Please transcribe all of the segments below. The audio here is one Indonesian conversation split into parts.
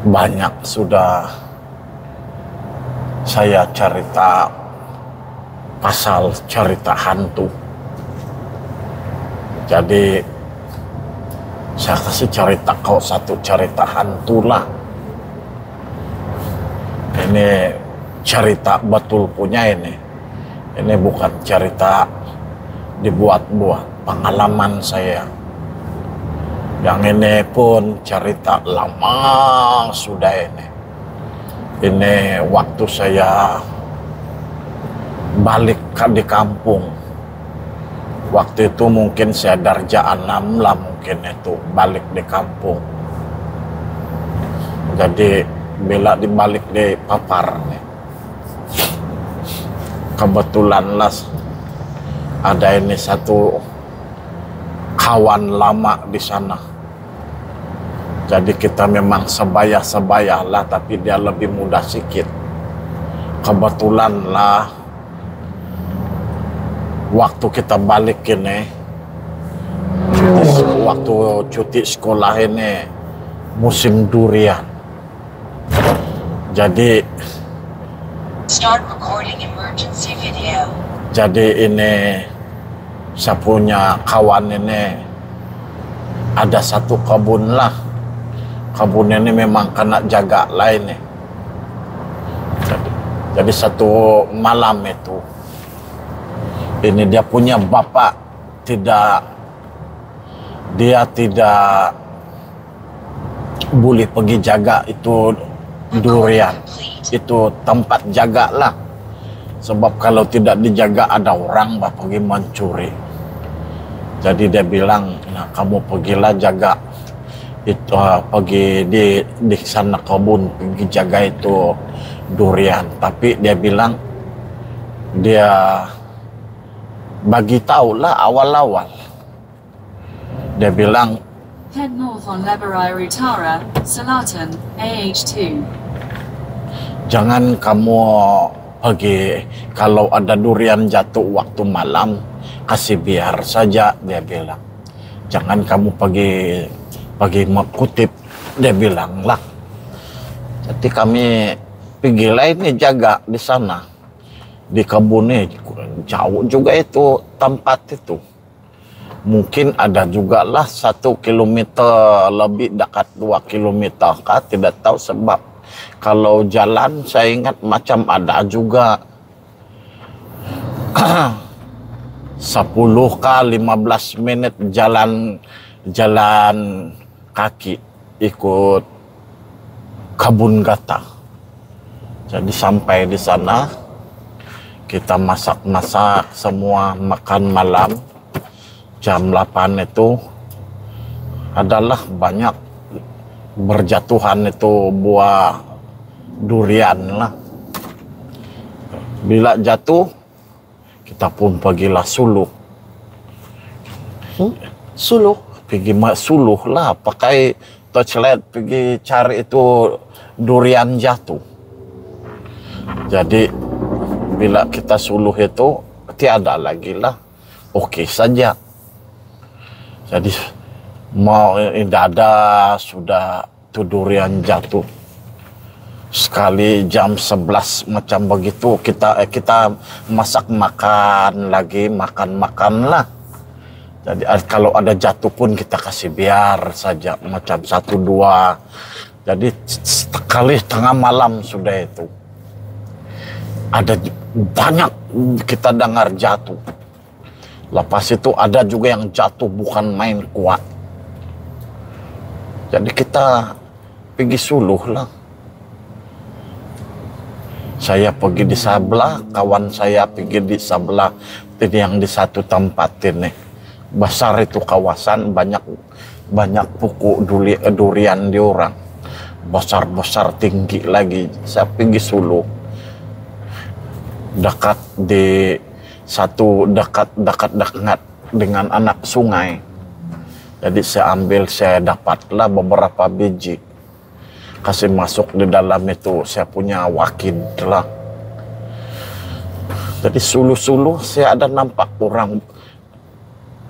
Banyak sudah saya cerita pasal cerita hantu. Jadi saya kasih cerita kau satu cerita hantu lah. Ini cerita betul punya ini. Ini bukan cerita dibuat-buat, pengalaman saya. Yang ini pun cerita lama sudah ini. Ini waktu saya balik di kampung. Waktu itu mungkin saya darjah 6 lah mungkin itu balik di kampung. Jadi bila dibalik di Papar nih, kebetulan lah ada ini satu kawan lama di sana. Jadi kita memang sebaya-sebaya lah, tapi dia lebih muda sedikit. Kebetulan lah waktu kita balik ini, waktu cuti sekolah ini musim durian. Jadi Start recording emergency video. Jadi ini saya punya kawan ini ada satu kebun lah. Kebun ini memang kena jaga lah ini. Jadi satu malam itu, ini dia punya bapak dia tidak boleh pergi jaga itu durian. Itu tempat jaga lah. Sebab kalau tidak dijaga ada orang pergi mencuri. Jadi dia bilang, nah kamu pergilah jaga itu, pergi di sana kebun, pergi jaga itu durian. Tapi dia bilang dia bagi tahu lah awal-awal. Dia bilang, Head north on Lebarai Utara, Selatan, AH2. jangan kamu pergi kalau ada durian jatuh waktu malam, kasih biar saja, dia bilang. Jangan kamu pergi mengutip, dia bilang lah. Jadi kami pergi lain nih jaga di sana, di kebun nih, jauh juga itu tempat itu. Mungkin ada juga lah 1 kilometer lebih, dekat 2 kilometer kah, tidak tahu sebab kalau jalan saya ingat macam ada juga 10 kah 15 menit jalan kaki ikut kebun gata. Jadi sampai di sana kita masak-masak semua, makan malam. Jam 8 itu adalah banyak berjatuhan itu buah durian lah. Bila jatuh kita pun pergilah suluh. Suluh? Pergi suluh lah, pakai torchlight pergi cari itu durian jatuh. Jadi bila kita suluh itu tiada lagi lah, oke saja. Jadi mau tidak ada sudah itu durian jatuh. Sekali jam 11 macam begitu kita masak makan lagi, makan lah. Jadi kalau ada jatuh pun kita kasih biar saja macam 1-2. Jadi sekali tengah malam sudah itu ada banyak kita dengar jatuh. Lepas itu ada juga yang jatuh bukan main kuat. Jadi kita pergi suluh lah. Saya pergi di sebelah, kawan saya pergi di sebelah, yang di satu tempat ini. Besar itu kawasan, banyak pokok durian di orang. Besar-besar tinggi lagi. Saya pergi suluh. Dekat dengan anak sungai. Jadi saya dapatlah beberapa biji. Kasih masuk di dalam itu, saya punya wakil lah. Jadi suluh-suluh saya ada nampak orang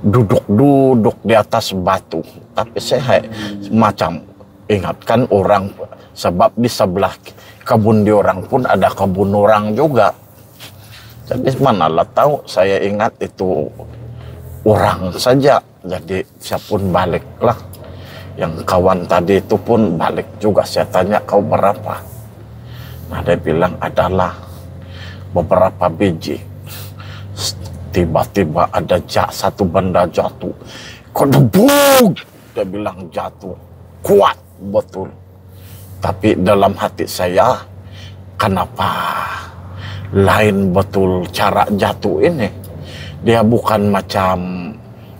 duduk di atas batu. Tapi saya macam ingatkan orang Sebab di sebelah kebun diorang pun ada kebun orang juga. Jadi manalah tahu, saya ingat itu orang saja. Jadi saya pun baliklah. Yang kawan tadi itu pun balik juga. Saya tanya, kau berapa? Nah, dia bilang adalah beberapa biji. Tiba-tiba ada satu benda jatuh. Kedebuk! Dia bilang jatuh. Kuat betul. Tapi dalam hati saya, kenapa lain betul cara jatuh ini? Dia bukan macam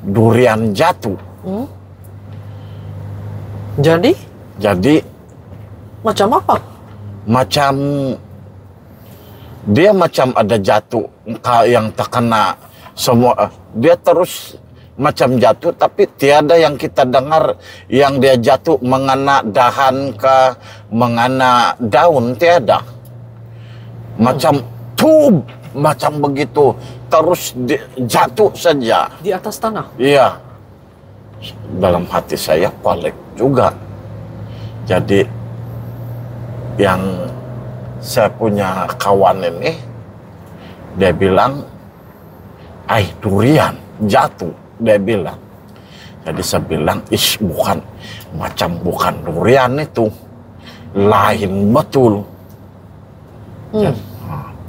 durian jatuh. Jadi Macam apa? Macam dia macam ada jatuh yang terkena semua. Dia terus macam jatuh, tapi tiada yang kita dengar yang dia jatuh mengena dahan ke mengena daun, tiada. Macam tub, macam begitu terus jatuh saja Di atas tanah? iya. Dalam hati saya pelik juga. Jadi yang saya punya kawan ini, dia bilang, durian jatuh, dia bilang. Jadi saya bilang, bukan, macam bukan durian itu, lain betul.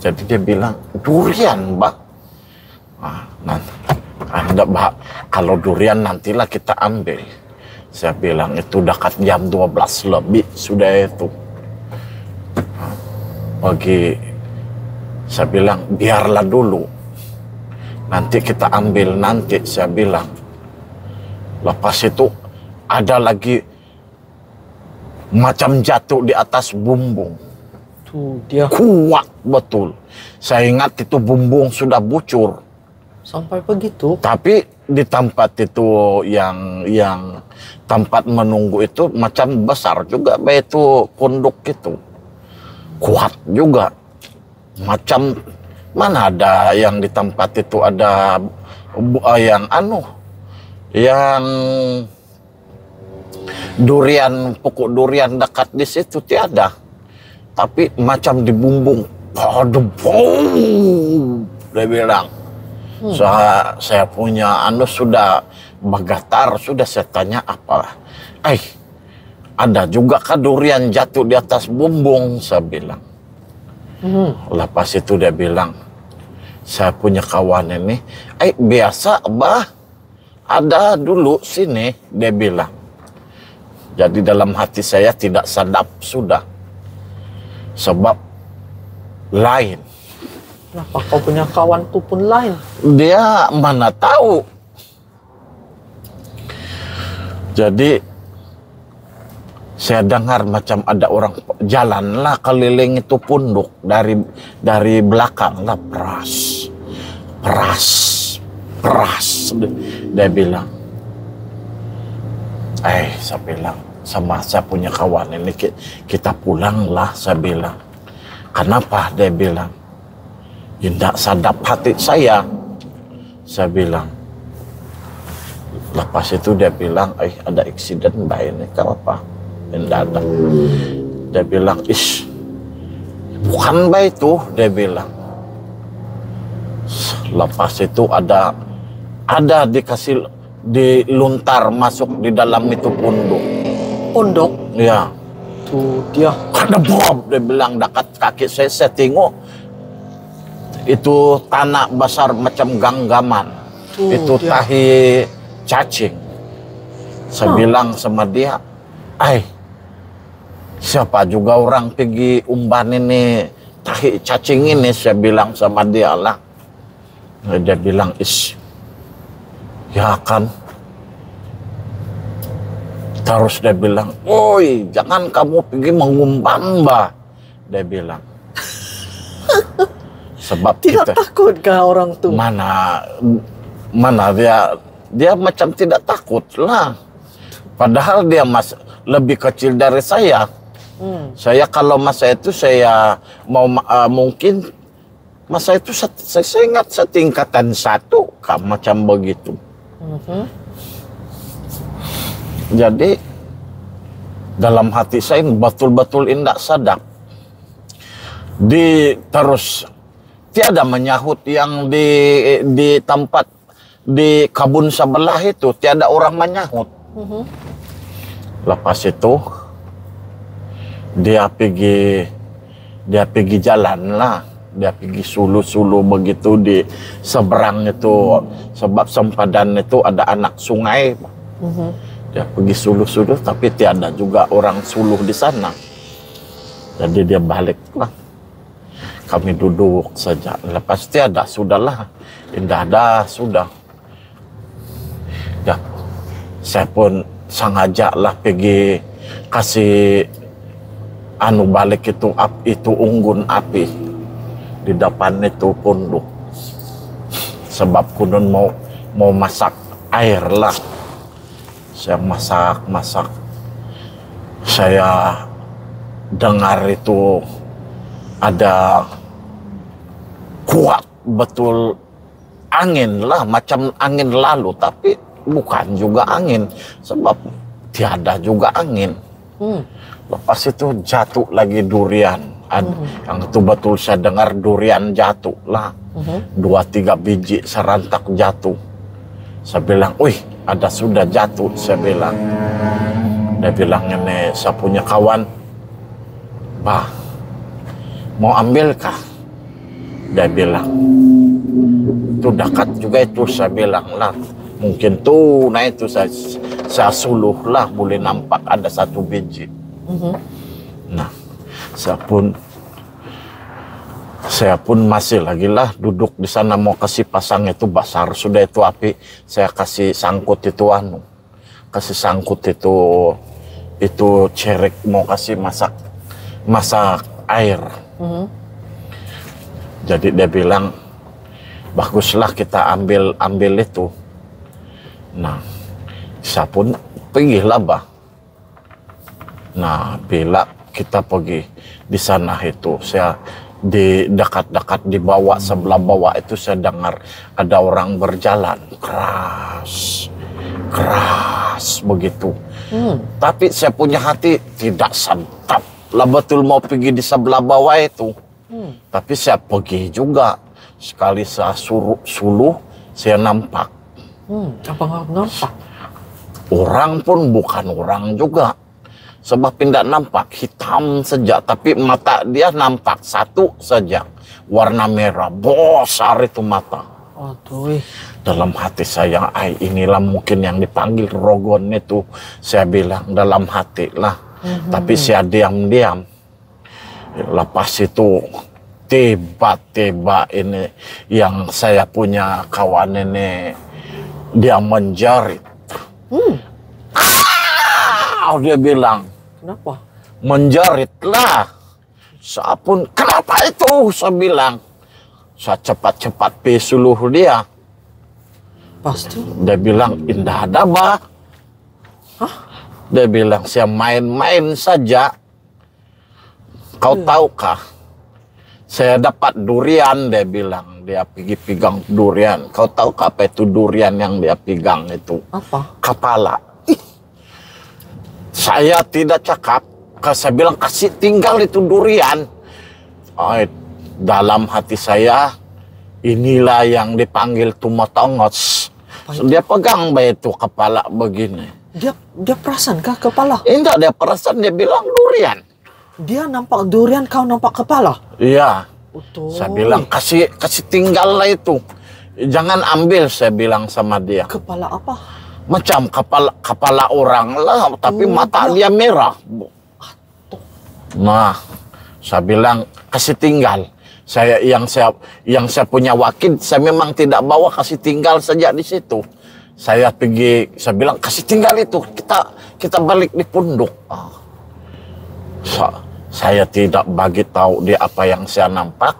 Jadi dia bilang, durian, Mbak. Nanti, kalau durian nantilah kita ambil. Saya bilang, itu dekat jam 12 lebih, sudah itu. Saya bilang, biarlah dulu. Nanti kita ambil nanti, saya bilang. Lepas itu, ada lagi macam jatuh di atas bumbung. Tuh dia. Kuat betul. Saya ingat itu bumbung sudah bucur. Sampai begitu? Tapi di tempat itu yang tempat menunggu itu macam besar juga, itu pondok itu. Kuat juga. Macam mana ada yang di tempat itu ada yang durian, pokok durian dekat di situ tiada. Tapi macam di bumbung, dia bilang. Saya punya sudah bergetar, sudah saya tanya apa. Ada juga kah durian jatuh di atas bumbung, saya bilang. Lepas itu dia bilang, saya punya kawan ini, biasa bah, ada dulu sini, dia bilang. Jadi dalam hati saya tidak sadap sudah. Sebab lain. Kenapa kau punya kawan itu pun lain? Dia mana tahu. Jadi saya dengar macam ada orang jalanlah keliling itu pondok dari belakang lah, peras. Dia bilang, saya bilang sama saya punya kawan ini, kita pulanglah, saya bilang. Kenapa? Dia bilang, tidak sadap hati saya bilang. Lepas itu dia bilang, ada eksiden mbak ini, apa? Tidak ada. Dia bilang, bukan mbak itu, dia bilang. Lepas itu ada dikasih diluntar masuk di dalam itu pondok. Pondok? Ya. Tuh dia. Ada Bob, dia bilang dekat kaki saya tengok. Itu tanah besar macam ganggaman. Itu dia. Tahi cacing. Saya bilang sama dia, siapa juga orang pergi umban ini tahi cacing ini, saya bilang sama dia lah. Dia bilang, ya kan. Terus dia bilang, oi jangan kamu pergi mengumpan mbak, dia bilang. Sebab tidak takutkah orang tuh? Mana dia macam tidak takut lah. Padahal dia lebih kecil dari saya. Saya kalau masa itu saya mau mungkin masa itu saya ingat setingkatan 1 macam begitu. Jadi Dalam hati saya betul-betul indak sadap. Terus tiada menyahut yang di tempat di kabun sebelah itu, tiada orang menyahut. Lepas itu dia pergi jalan lah, dia pergi sulu-sulu begitu di seberang itu, sebab sempadan itu ada anak sungai. Dia pergi suluh-suluh, tapi tiada juga orang suluh di sana. Jadi dia balik lah. Kami duduk saja. Lepas tiada, sudahlah. Indah dah, sudah. Ya, saya pun sengaja lah pergi kasih balik itu unggun api di depan itu pondok. Sebab kunun mau masak air lah. Saya masak. Saya dengar itu ada kuat betul angin lah, macam angin lalu, tapi bukan juga angin, sebab tiada juga angin. Lepas itu jatuh lagi durian. Yang itu betul saya dengar durian jatuh lah. 2-3 biji serentak jatuh. Saya bilang, wih, ada sudah jatuh, saya bilang. Dia bilang, ini saya punya kawan, bah, mau ambilkah? Dia bilang, itu dekat juga itu, saya bilang lah. Mungkin tuh, nah itu saya suluh lah, boleh nampak ada 1 biji. Nah, saya pun masih lagi lah duduk di sana mau kasih pasang itu besar sudah itu api. Saya kasih sangkut itu kasih sangkut itu cerek mau kasih masak air. Jadi dia bilang baguslah kita ambil itu. Nah, saya pun pergilah bah. Nah, bila kita pergi di sana itu, saya di dekat-dekat di bawah, sebelah bawah itu saya dengar ada orang berjalan keras begitu. Tapi saya punya hati tidak santap lah, betul mau pergi di sebelah bawah itu. Tapi saya pergi juga. Sekali saya suluh saya nampak. Apa nampak? Orang pun bukan orang juga. Sebab tidak nampak, hitam saja, tapi mata dia nampak satu saja, warna merah, besar itu mata. Aduh. Dalam hati saya, inilah mungkin yang dipanggil Rogon itu, saya bilang dalam hati lah. Tapi saya diam-diam. Lepas itu tiba-tiba ini yang saya punya kawan ini, dia menjerit. Dia bilang, Kenapa? menjeritlah. Saya pun, kenapa itu? Saya bilang. Saya cepat-cepat pesuluh dia. Pasti. Dia bilang, indah ada bah. Dia bilang, saya main-main saja. Kau tahukah? Saya dapat durian, dia bilang. Dia pergi pegang durian. Kau tahukah apa itu durian yang dia pegang itu? Apa? Kepala. Saya tidak cakap, saya bilang kasih tinggal itu durian. Dalam hati saya, inilah yang dipanggil tumatongos. Dia pegang itu kepala begini. Dia perasan kah kepala? Enggak, dia perasan, dia bilang durian. Dia nampak durian, kau nampak kepala? Iya. Betul. Saya bilang kasih tinggal lah itu. Jangan ambil, saya bilang sama dia. Kepala apa? Macam kepala orang lah, tapi mata dia merah. Nah, saya bilang kasih tinggal. Yang saya punya wakil, saya memang tidak bawa, kasih tinggal saja di situ. Saya bilang kasih tinggal itu, kita balik di pondok. Saya tidak bagi tahu dia apa yang saya nampak.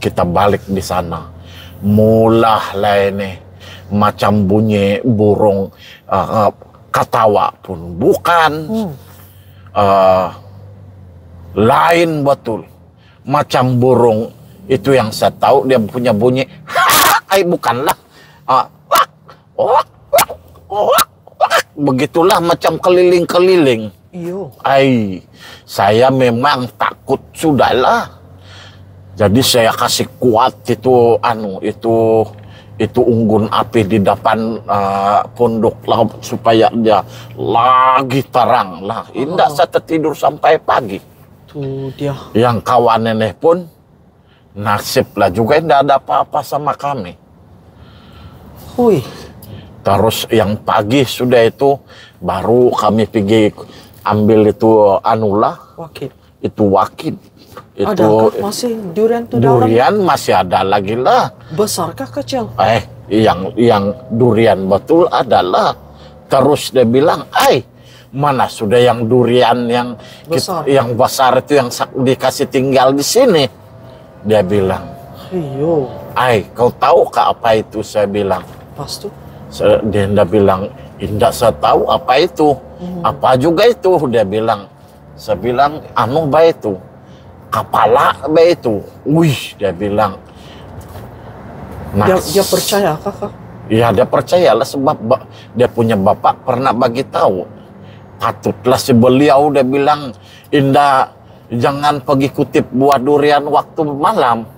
Kita balik di sana. Mulahlah ini. Macam bunyi burung katawa pun bukan. Lain betul. Macam burung itu yang saya tahu dia punya bunyi bukanlah. Begitulah macam keliling-keliling. Iyo. Saya memang takut sudahlah. Jadi saya kasih kuat itu itu unggun api di depan pondok lah supaya dia lagi terang lah. Indah saya tertidur sampai pagi. Tuh dia. Yang kawan nenek pun nasib lah juga tidak ada apa-apa sama kami. Hui. Terus yang pagi sudah itu baru kami pergi ambil itu Wakil. itu wakil. Adakah masih durian tuh dalam? Durian masih ada lagi lah. Besarkah kecil? Yang durian betul adalah. Terus dia bilang, mana sudah yang durian yang Besar. yang besar itu yang dikasih tinggal di sini. Dia bilang, Iyo. kau tahu kah apa itu? Saya bilang. Pas tuh. Dia bilang, tidak saya tahu apa itu. Apa juga itu? Dia bilang. Saya bilang, baik itu. Kepala baik itu. Wih, dia bilang. Dia percaya kakak? Ya, dia percayalah sebab dia punya bapak pernah bagi tahu. Patutlah si beliau, dia bilang, Indah, jangan pergi kutip buah durian waktu malam.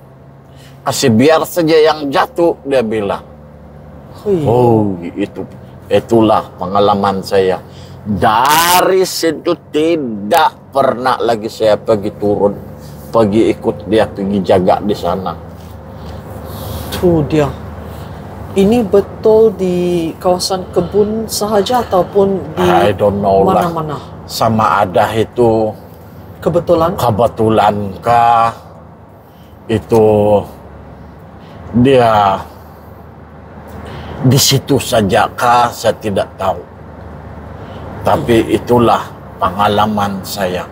Kasih biar saja yang jatuh, dia bilang. Itulah pengalaman saya. Dari situ tidak pernah lagi saya pergi turun, pergi ikut dia, pergi jaga di sana. Tuh dia. Ini betul di kawasan kebun sahaja ataupun di I don't know mana-mana? Sama ada itu kebetulankah itu dia di situ saja kah, saya tidak tahu. Tapi itulah pengalaman saya.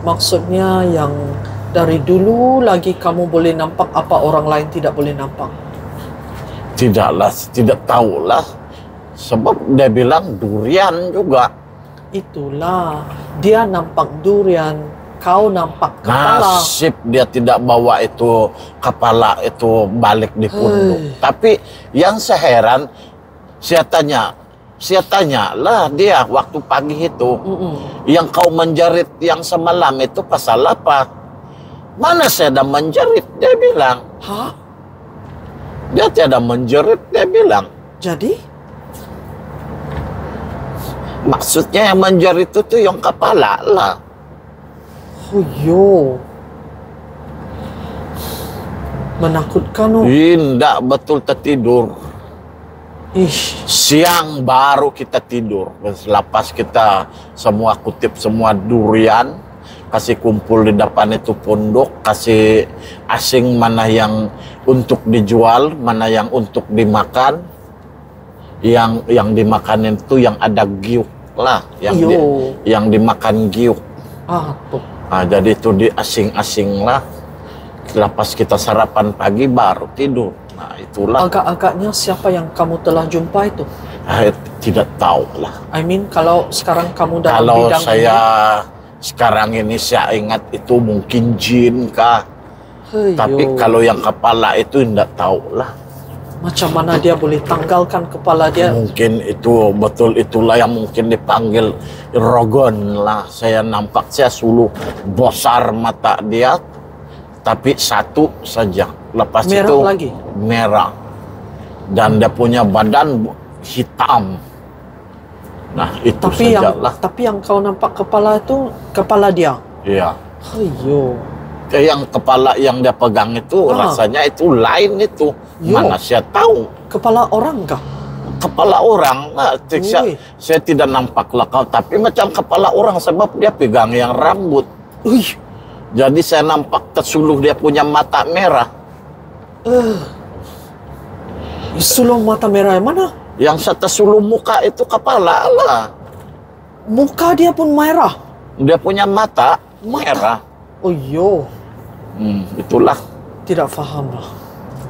Maksudnya yang dari dulu lagi kamu boleh nampak apa orang lain tidak boleh nampak? Tidak tahulah. Sebab dia bilang durian juga. Itulah, dia nampak durian, kau nampak kepala. Nasib dia tidak bawa itu kepala itu balik di punduk. Tapi yang saya heran, saya tanya lah dia waktu pagi itu, yang kau menjerit yang semalam itu pasal apa? Mana saya ada menjerit, dia bilang. Hah? Dia tiada menjerit, dia bilang. Jadi? Maksudnya yang menjerit itu yang kepala lah. Menakutkan. Tidak betul tertidur. Ish. Siang baru kita tidur. Selepas kita semua kutip semua durian, kasih kumpul di depan itu pondok, kasih asing mana yang untuk dijual, mana yang untuk dimakan. Yang dimakan itu yang ada giuk lah, yang dimakan giuk. Jadi itu di asing-asing lah. Lepas kita sarapan pagi baru tidur. Nah, itulah. Agak-agaknya siapa yang kamu telah jumpa itu? Tidak tahu lah. I mean, kalau sekarang kamu dalam kalau bidang saya sekarang ini saya ingat itu mungkin jin kah. Tapi kalau yang kepala itu tidak tahu lah. Macam mana dia boleh tanggalkan kepala dia? Mungkin itu betul itulah yang mungkin dipanggil rogon lah. Saya nampak saya suluh besar mata dia, tapi satu saja. Lepas merah itu lagi? Merah. Dan dia punya badan hitam. Nah itu sajalah. Tapi yang kau nampak kepala itu kepala dia? Iya. Yang kepala yang dia pegang itu rasanya itu lain itu. Mana saya tahu. Kepala orang kah? Kepala orang. Nah, saya tidak nampak lah kau, tapi macam kepala orang sebab dia pegang yang rambut. Jadi saya nampak tersuluh dia punya mata merah. Suluh mata merah yang mana? Yang tersuluh muka itu kepala lah. Muka dia pun merah? Dia punya mata merah. Itulah. Itulah. Tidak faham lah.